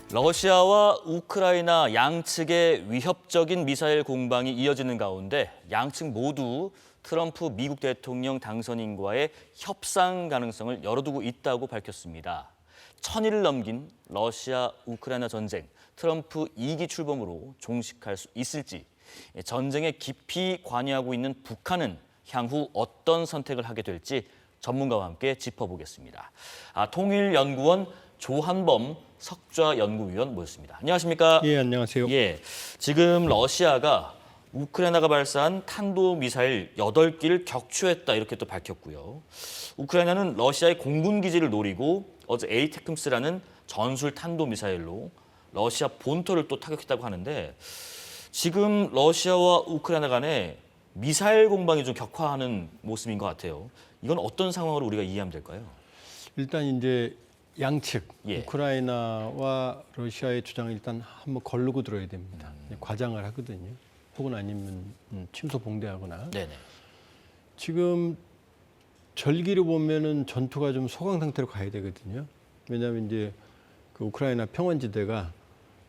러시아와 우크라이나 양측의 위협적인 미사일 공방이 이어지는 가운데 양측 모두 트럼프 미국 대통령 당선인과의 협상 가능성을 열어두고 있다고 밝혔습니다. 1000일을 넘긴 러시아 우크라이나 전쟁, 트럼프 2기 출범으로 종식할 수 있을지, 전쟁에 깊이 관여하고 있는 북한은 향후 어떤 선택을 하게 될지 전문가와 함께 짚어보겠습니다. 통일연구원 조한범 석좌연구위원 모셨습니다. 안녕하십니까? 예, 안녕하세요. 예, 지금 러시아가 우크라이나가 발사한 탄도미사일 8기를 격추했다 이렇게 또 밝혔고요. 우크라이나는 러시아의 공군 기지를 노리고 어제 에이테크스라는 전술 탄도미사일로 러시아 본토를 또 타격했다고 하는데 지금 러시아와 우크라이나 간에 미사일 공방이 좀 격화하는 모습인 것 같아요. 이건 어떤 상황으로 우리가 이해하면 될까요? 일단 이제 양측 예. 우크라이나와 러시아의 주장을 일단 한번 거르고 들어야 됩니다. 과장을 하거든요. 혹은 아니면 침소봉대하거나. 네네. 지금 절기로 보면은 전투가 좀 소강 상태로 가야 되거든요. 왜냐하면 이제 그 우크라이나 평원지대가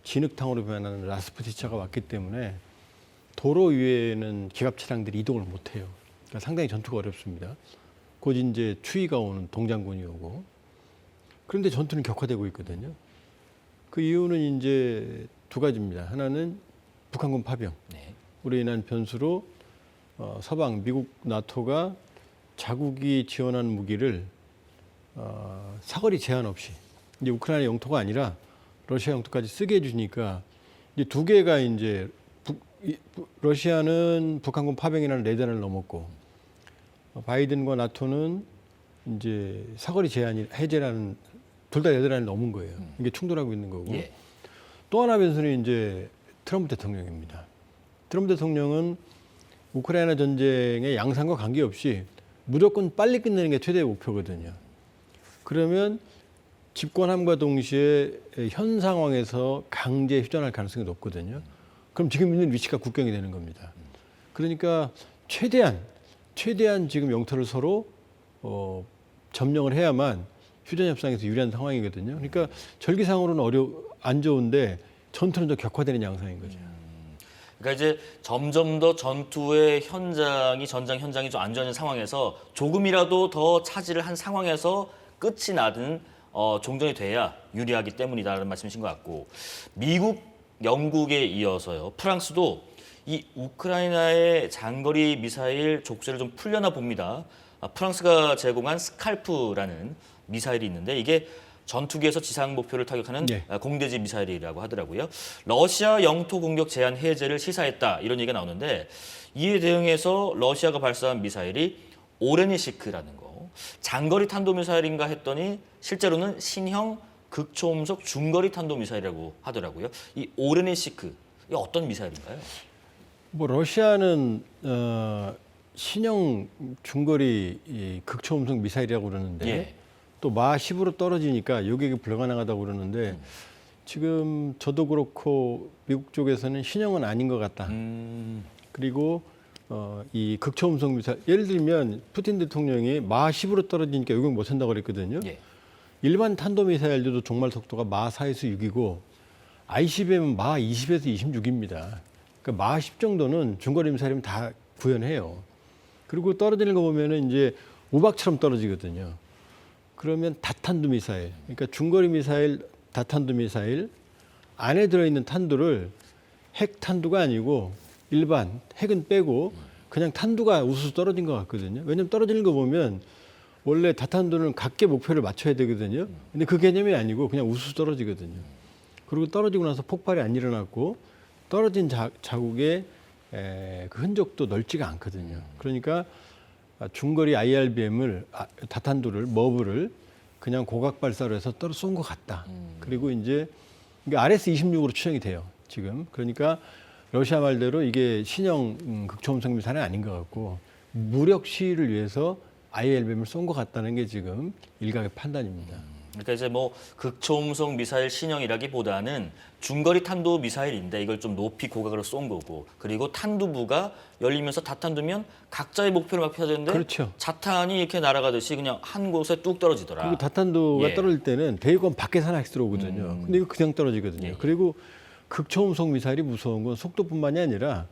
진흙탕으로 변하는 라스푸티차가 왔기 때문에 도로 위에는 기갑 차량들이 이동을 못 해요. 그러니까 상당히 전투가 어렵습니다. 곧 이제 추위가 오는 동장군이 오고. 그런데 전투는 격화되고 있거든요. 그 이유는 이제 두 가지입니다. 하나는 북한군 파병. 네. 우로 인한 변수로 서방, 미국, 나토가 자국이 지원하는 무기를 사거리 제한 없이 이제 우크라이나 영토가 아니라 러시아 영토까지 쓰게 해주니까 이제 두 개가 이제 러시아는 북한군 파병이라는 레단을 넘었고 바이든과 나토는 이제 사거리 제한 해제라는 둘 다 레단을 넘은 거예요. 이게 충돌하고 있는 거고. 예. 또 하나 변수는 이제 트럼프 대통령입니다. 트럼프 대통령은 우크라이나 전쟁의 양상과 관계없이 무조건 빨리 끝내는 게 최대의 목표거든요. 그러면 집권함과 동시에 현 상황에서 강제 휴전할 가능성이 높거든요. 그럼 지금 있는 위치가 국경이 되는 겁니다. 그러니까 최대한 지금 영토를 서로 점령을 해야만 휴전 협상에서 유리한 상황이거든요. 그러니까 절기상으로는 안 좋은데 전투는 더 격화되는 양상인 거죠. 그러니까 이제 점점 더 전투의 전장 현장이 좀 안 좋아지는 상황에서 조금이라도 더 차지를 한 상황에서 끝이 나든 종전이 돼야 유리하기 때문이다라는 말씀이신 것 같고 미국, 영국에 이어서요. 프랑스도 이 우크라이나의 장거리 미사일 족쇄를 좀 풀려나 봅니다. 프랑스가 제공한 스칼프라는 미사일이 있는데 이게 전투기에서 지상 목표를 타격하는 네. 공대지 미사일이라고 하더라고요. 러시아 영토 공격 제한 해제를 시사했다 이런 얘기가 나오는데 이에 대응해서 러시아가 발사한 미사일이 오레니시크라는 거. 장거리 탄도미사일인가 했더니 실제로는 신형 극초음속 중거리 탄도미사일이라고 하더라고요. 이 오레니시크 이 어떤 미사일인가요? 뭐 러시아는 신형 중거리 극초음속 미사일이라고 그러는데 예. 또 마 10으로 떨어지니까 요격이 불가능하다고 그러는데 지금 저도 그렇고 미국 쪽에서는 신형은 아닌 것 같다. 그리고 이 극초음속 미사일 예를 들면 푸틴 대통령이 마 10으로 떨어지니까 요격 못 한다고 그랬거든요. 예. 일반 탄도미사일들도 종말 속도가 마 4에서 6이고 ICBM은 마 20에서 26입니다. 그러니까 마 10 정도는 중거리 미사일이면 다 구현해요. 그리고 떨어지는 거 보면은 이제 우박처럼 떨어지거든요. 그러면 다탄두 미사일, 그러니까 중거리 미사일, 다탄두 미사일 안에 들어있는 탄두를 핵 탄두가 아니고 일반 핵은 빼고 그냥 탄두가 우수수 떨어진 것 같거든요. 왜냐하면 떨어지는 거 보면 원래 다탄두는 각계 목표를 맞춰야 되거든요. 근데 그 개념이 아니고 그냥 우수수 떨어지거든요. 그리고 떨어지고 나서 폭발이 안 일어났고 떨어진 자국의 그 흔적도 넓지가 않거든요. 그러니까 중거리 IRBM을 다탄두를 머브를 그냥 고각 발사로 해서 쏜 것 같다. 그리고 이제 이게 RS-26으로 추정이 돼요. 지금 그러니까 러시아 말대로 이게 신형 극초음속 미사일은 아닌 것 같고 무력 시위를 위해서 IRBM을 쏜 것 같다는 게 지금 일각의 판단입니다. 그러니까 이제 뭐 극초음속 미사일 신형이라기보다는 중거리 탄도 미사일인데 이걸 좀 높이 고각으로 쏜 거고, 그리고 탄두부가 열리면서 다탄두면 각자의 목표를 막 펴야 되는데 그렇죠. 자탄이 이렇게 날아가듯이 그냥 한 곳에 뚝 떨어지더라. 그리고 다탄도가 예. 떨어질 때는 대유관 밖에서 하나씩 들어오거든요. 근데 이거 그냥 떨어지거든요. 예. 그리고 극초음속 미사일이 무서운 건 속도뿐만이 아니라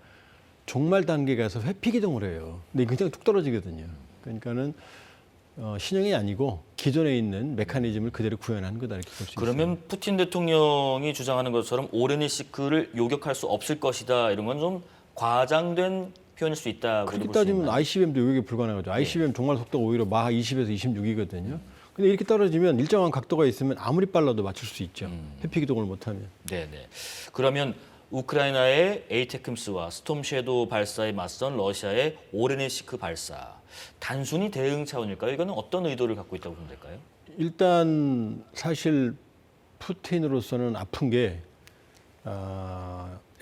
종말 단계 가서 회피 기동을 해요. 근데 이거 그냥 뚝 떨어지거든요. 그러니까는 신형이 아니고 기존에 있는 메커니즘을 그대로 구현한 거다 이렇게 볼 수 있어요. 그러면 푸틴 대통령이 주장하는 것처럼 오레니시크를 요격할 수 없을 것이다, 이런 건 좀 과장된 표현일 수 있다고 그렇게 볼수 따지면 있나요? ICBM도 요격이 불가능하죠. ICBM 종말 속도가 오히려 마하 20에서 26이거든요. 근데 이렇게 떨어지면 일정한 각도가 있으면 아무리 빨라도 맞출 수 있죠. 회피 기동을 못하면. 네네. 그러면 우크라이나의 에이테크임스와 스톰 섀도우 발사에 맞선 러시아의 오레니시크 발사, 단순히 대응 차원일까요? 이거는 어떤 의도를 갖고 있다고 보면 될까요? 일단 사실 푸틴으로서는 아픈 게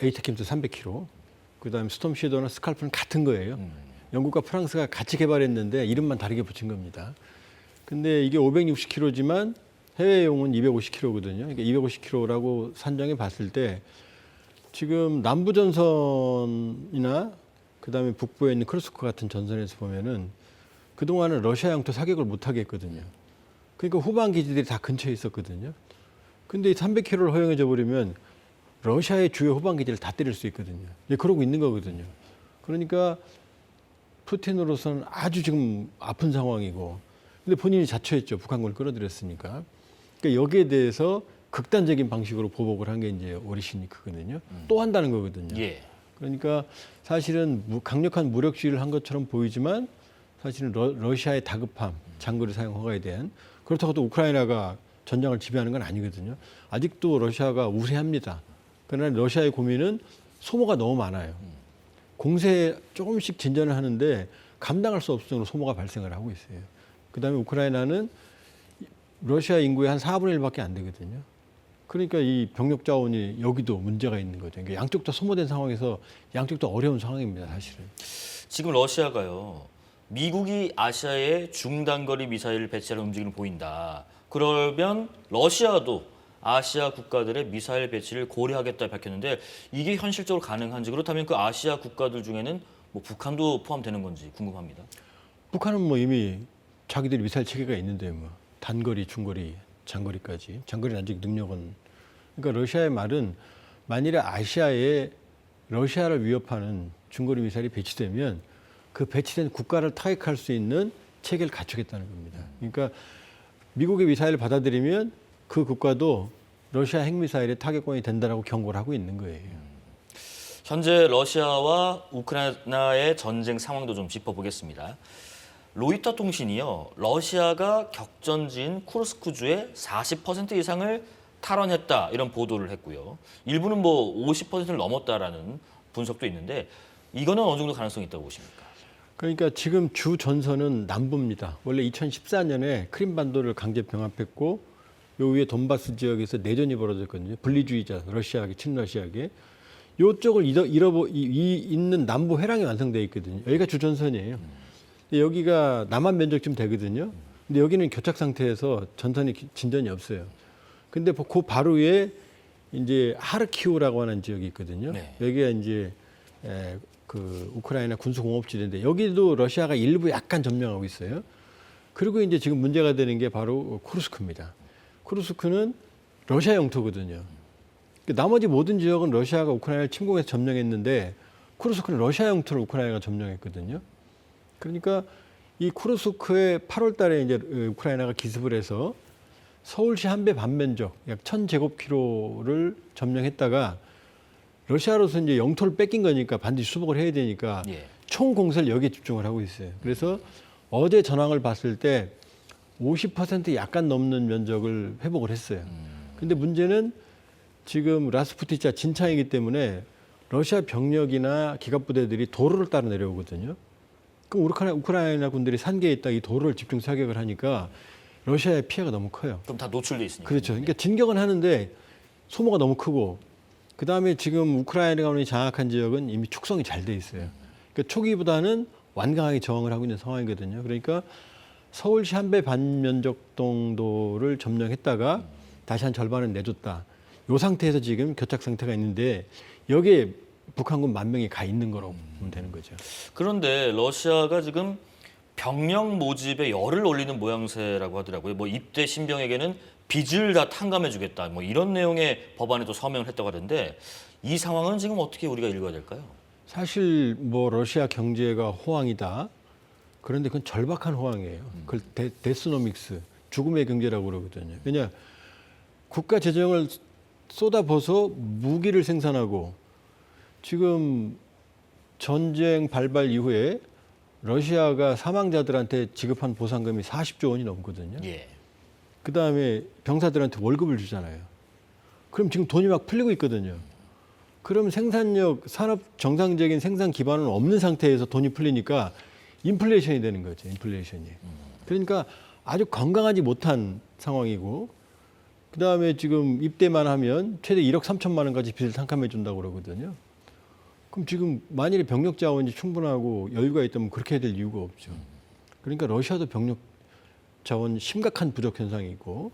에이테킴스 300km, 그다음에 스톰 섀도우나 스칼프는 같은 거예요. 영국과 프랑스가 같이 개발했는데 이름만 다르게 붙인 겁니다. 근데 이게 560km지만 해외용은 250km거든요. 그러니까 250km라고 산정해 봤을 때 지금 남부 전선이나 그다음에 북부에 있는 크루스크 같은 전선에서 보면은 그동안은 러시아 영토 사격을 못 하게 했거든요. 그러니까 후방 기지들이 다 근처에 있었거든요. 근데 300km를 허용해 줘 버리면 러시아의 주요 후방 기지를 다 때릴 수 있거든요. 이제 그러고 있는 거거든요. 그러니까 푸틴으로서는 아주 지금 아픈 상황이고, 근데 본인이 자처했죠. 북한군을 끌어들였으니까. 그러니까 여기에 대해서 극단적인 방식으로 보복을 한 게 이제 오리시니크거든요. 또 한다는 거거든요. 예. 그러니까 사실은 강력한 무력시위를 한 것처럼 보이지만 사실은 러시아의 다급함, 장거리 사용 허가에 대한, 그렇다고 또 우크라이나가 전장을 지배하는 건 아니거든요. 아직도 러시아가 우세합니다. 그러나 러시아의 고민은 소모가 너무 많아요. 공세에 조금씩 진전을 하는데 감당할 수 없을 정도로 소모가 발생을 하고 있어요. 그다음에 우크라이나는 러시아 인구의 한 4분의 1밖에 안 되거든요. 그러니까 이 병력 자원이 여기도 문제가 있는 거죠. 그러니까 양쪽 다 소모된 상황에서 양쪽 다 어려운 상황입니다, 사실은. 지금 러시아가요, 미국이 아시아에 중단거리 미사일을 배치하는 움직임을 보인다. 그러면 러시아도 아시아 국가들의 미사일 배치를 고려하겠다 밝혔는데, 이게 현실적으로 가능한지, 그렇다면 그 아시아 국가들 중에는 뭐 북한도 포함되는 건지 궁금합니다. 북한은 뭐 이미 자기들이 미사일 체계가 있는데 뭐 단거리, 중거리, 장거리까지. 장거리는 아직 능력은. 그러니까 러시아의 말은 만일에 아시아에 러시아를 위협하는 중거리 미사일이 배치되면 그 배치된 국가를 타격할 수 있는 체계를 갖추겠다는 겁니다. 그러니까 미국의 미사일을 받아들이면 그 국가도 러시아 핵미사일의 타격권이 된다라고 경고를 하고 있는 거예요. 현재 러시아와 우크라이나의 전쟁 상황도 좀 짚어보겠습니다. 로이터 통신이요, 러시아가 격전지인 쿠르스크주의 40% 이상을 탈환했다, 이런 보도를 했고요. 일부는 뭐 50%를 넘었다라는 분석도 있는데, 이거는 어느 정도 가능성이 있다고 보십니까? 그러니까 지금 주 전선은 남부입니다. 원래 2014년에 크림반도를 강제 병합했고 요 위에 돈바스 지역에서 내전이 벌어졌거든요. 분리주의자, 러시아계, 친러시아계. 요쪽을 잇는 남부 회랑이 완성되어 있거든요. 여기가 주 전선이에요. 여기가 남한 면적쯤 되거든요. 근데 여기는 교착 상태에서 전선이 진전이 없어요. 근데 그 바로 위에 이제 하르키우라고 하는 지역이 있거든요. 네. 여기가 이제 그 우크라이나 군수공업지대인데 여기도 러시아가 일부 약간 점령하고 있어요. 그리고 이제 지금 문제가 되는 게 바로 쿠르스크입니다. 쿠르스크는 러시아 영토거든요. 나머지 모든 지역은 러시아가 우크라이나를 침공해서 점령했는데 쿠르스크는 러시아 영토를 우크라이나가 점령했거든요. 그러니까 이 쿠르스크에 8월 달에 이제 우크라이나가 기습을 해서 서울시 한 배 반 면적, 약 1000제곱킬로를 점령했다가 러시아로서 이제 영토를 뺏긴 거니까 반드시 수복을 해야 되니까 예. 총 공세를 여기에 집중을 하고 있어요. 그래서 어제 전황을 봤을 때 50% 약간 넘는 면적을 회복을 했어요. 근데 문제는 지금 라스푸티차 진창이기 때문에 러시아 병력이나 기갑부대들이 도로를 따라 내려오거든요. 그럼 우크라이나 군들이 산계에 있다 이 도로를 집중 사격을 하니까 러시아의 피해가 너무 커요. 그럼 다 노출돼 있으니까. 그렇죠. 그러니까 진격은 하는데 소모가 너무 크고, 그 다음에 지금 우크라이나가 장악한 지역은 이미 축성이 잘 돼 있어요. 그러니까 초기보다는 완강하게 저항을 하고 있는 상황이거든요. 그러니까 서울시 한 배 반 면적 정도를 점령했다가 다시 한 절반은 내줬다. 이 상태에서 지금 교착 상태가 있는데 여기에 북한군 10,000명이 가 있는 거라고 보면 되는 거죠. 그런데 러시아가 지금 병력 모집에 열을 올리는 모양새라고 하더라고요. 뭐 입대 신병에게는 빚을 다 탕감해주겠다. 뭐 이런 내용의 법안에도 서명을 했다고 하던데 이 상황은 지금 어떻게 우리가 읽어야 될까요? 사실 뭐 러시아 경제가 호황이다. 그런데 그건 절박한 호황이에요. 그걸 데스노믹스, 죽음의 경제라고 그러거든요. 왜냐 국가 재정을 쏟아부어서 무기를 생산하고 지금 전쟁 발발 이후에 러시아가 사망자들한테 지급한 보상금이 40조 원이 넘거든요. 예. 그다음에 병사들한테 월급을 주잖아요. 그럼 지금 돈이 막 풀리고 있거든요. 그럼 생산력, 산업 정상적인 생산 기반은 없는 상태에서 돈이 풀리니까 인플레이션이 되는 거죠. 인플레이션이. 그러니까 아주 건강하지 못한 상황이고 그다음에 지금 입대만 하면 최대 1억 3천만 원까지 빚을 탕감해 준다고 그러거든요. 그럼 지금 만일에 병력 자원이 충분하고 여유가 있다면 그렇게 해야 될 이유가 없죠. 그러니까 러시아도 병력 자원 심각한 부족 현상이고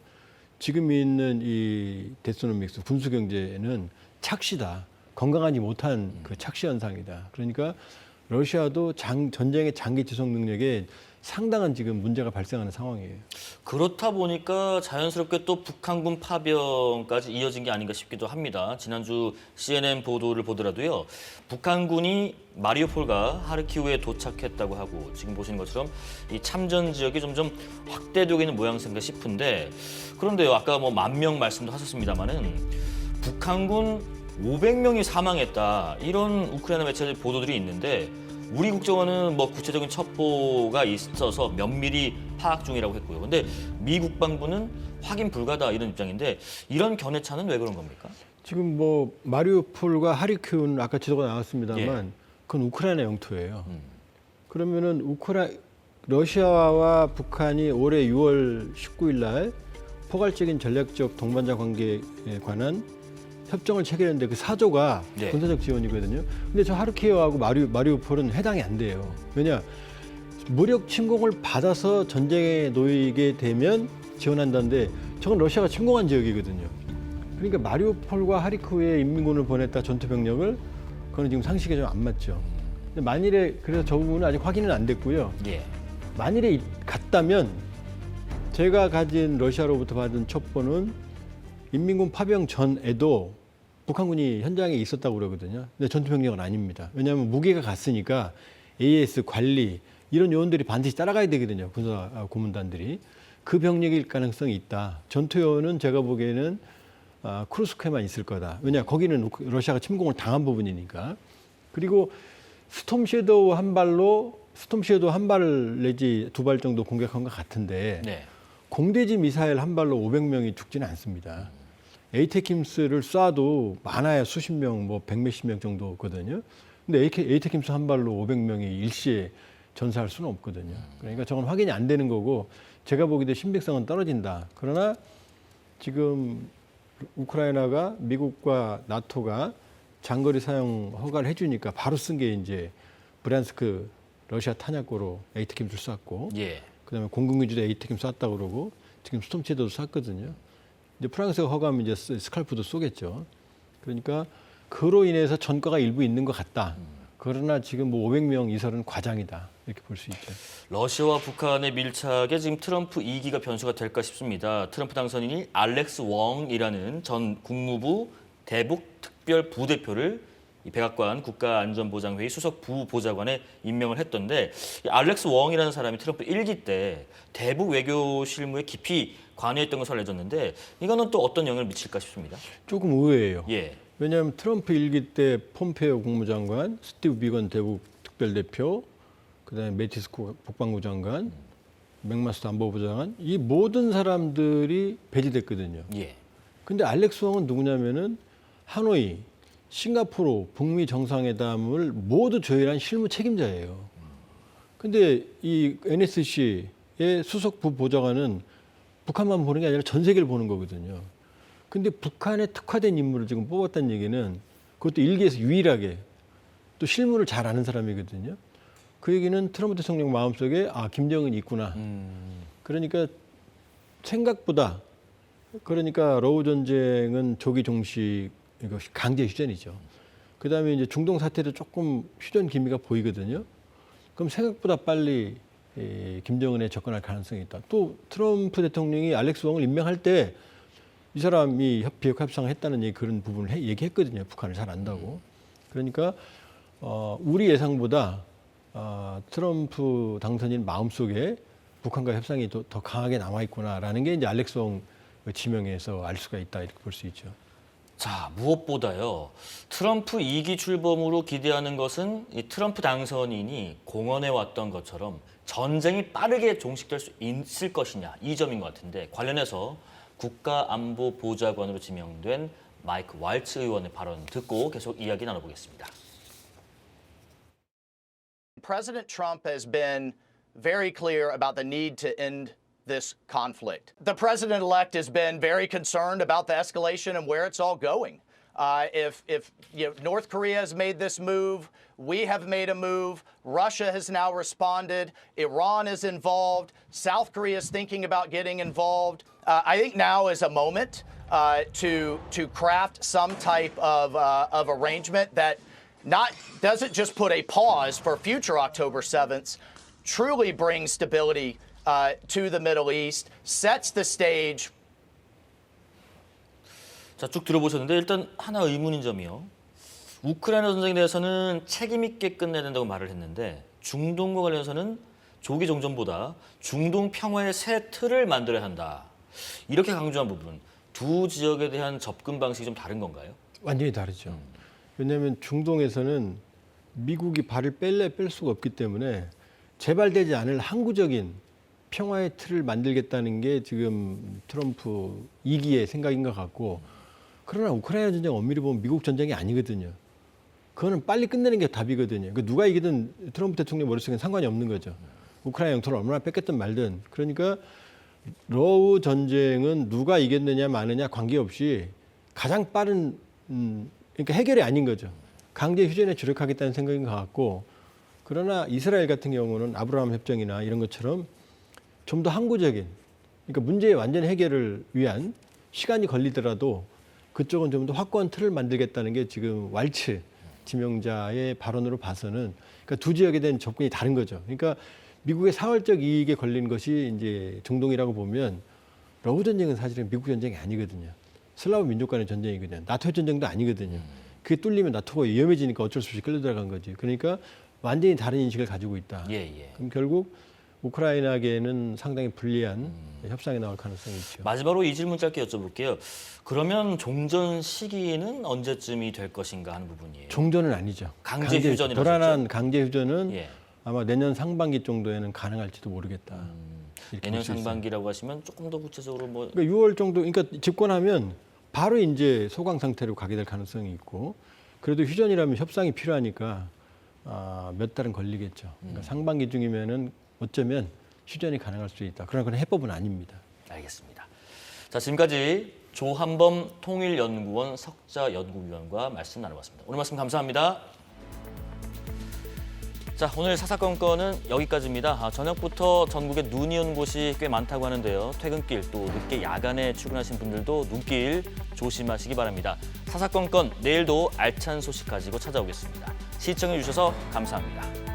지금 있는 이 데스노믹스 군수 경제는 착시다. 건강하지 못한 그 착시 현상이다. 그러니까 러시아도 전쟁의 장기 지속 능력에 상당한 지금 문제가 발생하는 상황이에요. 그렇다 보니까 자연스럽게 또 북한군 파병까지 이어진 게 아닌가 싶기도 합니다. 지난주 CNN 보도를 보더라도요. 북한군이 마리우폴과 하르키우에 도착했다고 하고 지금 보시는 것처럼 이 참전 지역이 점점 확대되고 있는 모양새인가 싶은데 그런데요. 아까 뭐 10,000명 말씀도 하셨습니다마는 북한군 500명이 사망했다. 이런 우크라이나 매체들 보도들이 있는데 우리 국정원은 뭐 구체적인 첩보가 있어서 면밀히 파악 중이라고 했고요. 근데 미 국방부는 확인 불가다 이런 입장인데 이런 견해차는 왜 그런 겁니까? 지금 뭐 마리우폴과 하르키우는 아까 지도가 나왔습니다만 예. 그건 우크라이나 영토예요. 그러면은 러시아와 북한이 올해 6월 19일 날 포괄적인 전략적 동반자 관계에 관한 협정을 체결했는데 그 4조가 네. 군사적 지원이거든요. 근데 저 하르키우하고 마리우폴은 해당이 안 돼요. 왜냐? 무력 침공을 받아서 전쟁에 놓이게 되면 지원한다는데 저건 러시아가 침공한 지역이거든요. 그러니까 마리우폴과 하르키우에 인민군을 보냈다 전투 병력을 그거는 지금 상식에 좀 안 맞죠. 근데 만일에 그래서 저 부분은 아직 확인은 안 됐고요. 예. 만일에 갔다면 제가 가진 러시아로부터 받은 첩보는 인민군 파병 전에도 북한군이 현장에 있었다고 그러거든요. 근데 전투 병력은 아닙니다. 왜냐하면 무게가 갔으니까 AS 관리 이런 요원들이 반드시 따라가야 되거든요. 군사 고문단들이 그 병력일 가능성이 있다. 전투 요원은 제가 보기에는 크루스크에만 있을 거다. 왜냐 거기는 러시아가 침공을 당한 부분이니까. 그리고 스톰 섀도우 한 발 내지 2발 정도 공격한 것 같은데 네. 공대지 미사일 한 발로 500명이 죽지는 않습니다. 에이테킴스를 쏴도 많아야 수십 명, 뭐 100몇십 명 정도거든요. 근데 에이테킴스 한 발로 500명이 일시에 전사할 수는 없거든요. 그러니까 저건 확인이 안 되는 거고 제가 보기에도 신빙성은 떨어진다. 그러나 지금 우크라이나가 미국과 나토가 장거리 사용 허가를 해주니까 바로 쓴 게 이제 브란스크 러시아 탄약고로 에이테킴스를 쐈고 예. 그다음에 공군기지도 에이테킴 쐈다고 그러고 지금 스톰체도도 쐈거든요. 이제 프랑스가 허가하면 이제 스칼프도 쏘겠죠. 그러니까 그로 인해서 전과가 일부 있는 것 같다. 그러나 지금 뭐 500명 이설은 과장이다. 이렇게 볼 수 있죠. 러시아와 북한의 밀착에 지금 트럼프 2기가 변수가 될까 싶습니다. 트럼프 당선인이 알렉스 웡이라는 전 국무부 대북 특별 부대표를 이 백악관 국가안전보장회의 수석 부보좌관에 임명을 했던데 이 알렉스 웡이라는 사람이 트럼프 1기 때 대북 외교 실무에 깊이 관여했던 것으로 알려졌는데 이거는 또 어떤 영향을 미칠까 싶습니다. 조금 의외예요. 예. 왜냐하면 트럼프 1기 때 폼페이오 국무장관, 스티브 비건 대북 특별대표, 그다음에 매티스 국방부 장관, 맥마스터 안보부 장관 이 모든 사람들이 배제됐거든요. 예. 근데 알렉스 웡은 누구냐면은 하노이, 싱가포르 북미 정상회담을 모두 조율한 실무 책임자예요. 근데 이 NSC의 수석 부보좌관은 북한만 보는 게 아니라 전 세계를 보는 거거든요. 근데 북한에 특화된 인물을 지금 뽑았다는 얘기는 그것도 일기에서 유일하게 또 실무를 잘 아는 사람이거든요. 그 얘기는 트럼프 대통령 마음속에 김정은이 있구나. 그러니까 생각보다 그러니까 러우 전쟁은 조기 종식 이것이 강제 휴전이죠. 그다음에 이제 중동 사태도 조금 휴전 기미가 보이거든요. 그럼 생각보다 빨리 김정은에 접근할 가능성이 있다. 또 트럼프 대통령이 알렉스 왕을 임명할 때 이 사람이 비핵화 협상을 했다는 그런 부분을 얘기했거든요. 북한을 잘 안다고. 그러니까 우리 예상보다 트럼프 당선인 마음속에 북한과 협상이 더 강하게 남아있구나라는 게 이제 알렉스 왕 지명에서 알 수가 있다 이렇게 볼 수 있죠. 자, 무엇보다요. 트럼프 2기 출범으로 기대하는 것은 이 트럼프 당선인이 공언해 왔던 것처럼 전쟁이 빠르게 종식될 수 있을 것이냐 이 점인 것 같은데 관련해서 국가안보보좌관으로 지명된 마이크 왈츠 의원의 발언 듣고 계속 이야기 나눠보겠습니다. President Trump has been very clear about the need to end this conflict. The president-elect has been very concerned about the escalation and where it's all going. If North Korea has made this move, we have made a move. Russia has now responded. Iran is involved. South Korea is thinking about getting involved. I think now is a moment to craft some type of arrangement that doesn't just put a pause for future October 7th, truly brings stability to the Middle East, sets the stage. 자, 쭉 들어보셨는데 일단 하나 의문인 점이요. 우크라이나 전쟁에 대해서는 책임 있게 끝내야 된다고 말을 했는데 중동과 관련해서는 조기 종전보다 중동 평화의 새 틀을 만들어야 한다. 이렇게 강조한 부분, 두 지역에 대한 접근 방식이 좀 다른 건가요? 완전히 다르죠. 왜냐하면 중동에서는 미국이 발을 뺄 수가 없기 때문에 재발되지 않을 항구적인 평화의 틀을 만들겠다는 게 지금 트럼프 2기의 생각인 것 같고, 그러나 우크라이나 전쟁 엄밀히 보면 미국 전쟁이 아니거든요. 그거는 빨리 끝내는 게 답이거든요. 누가 이기든 트럼프 대통령 머릿속에는 상관이 없는 거죠. 우크라이나 영토를 얼마나 뺏겼든 말든. 그러니까 러우 전쟁은 누가 이겼느냐 마느냐 관계없이 가장 빠른 그러니까 해결이 아닌 거죠. 강제 휴전에 주력하겠다는 생각인 것 같고, 그러나 이스라엘 같은 경우는 아브라함 협정이나 이런 것처럼 좀 더 항구적인, 그러니까 문제의 완전 해결을 위한 시간이 걸리더라도 그쪽은 좀 더 확고한 틀을 만들겠다는 게 지금 왈츠 지명자의 발언으로 봐서는, 그러니까 두 지역에 대한 접근이 다른 거죠. 그러니까 미국의 사활적 이익에 걸린 것이 이제 중동이라고 보면 러우 전쟁은 사실은 미국 전쟁이 아니거든요. 슬라브 민족 간의 전쟁이거든요. 나토 전쟁도 아니거든요. 그게 뚫리면 나토가 위험해지니까 어쩔 수 없이 끌려들어간 거지. 그러니까 완전히 다른 인식을 가지고 있다. 그럼 결국 우크라이나계는 상당히 불리한 협상이 나올 가능성이 있죠. 마지막으로 이 질문 짧게 여쭤볼게요. 그러면 종전 시기는 언제쯤이 될 것인가 하는 부분이에요. 종전은 아니죠. 강제 휴전이라고 도란한 강제 휴전은 예. 아마 내년 상반기 정도에는 가능할지도 모르겠다. 내년 상반기라고 하시면 조금 더 구체적으로 뭐 그러니까 6월 정도, 그러니까 집권하면 바로 이제 소강 상태로 가게 될 가능성이 있고, 그래도 휴전이라면 협상이 필요하니까 몇 달은 걸리겠죠. 그러니까 상반기 중이면은 어쩌면 휴전이 가능할 수 있다. 그러나 그건 해법은 아닙니다. 알겠습니다. 자, 지금까지 조한범 통일연구원 석자연구위원과 말씀 나눠봤습니다. 오늘 말씀 감사합니다. 자, 오늘 사사건건은 여기까지입니다. 저녁부터 전국에 눈이 오는 곳이 꽤 많다고 하는데요. 퇴근길 또 늦게 야간에 출근하신 분들도 눈길 조심하시기 바랍니다. 사사건건 내일도 알찬 소식 가지고 찾아오겠습니다. 시청해 주셔서 감사합니다.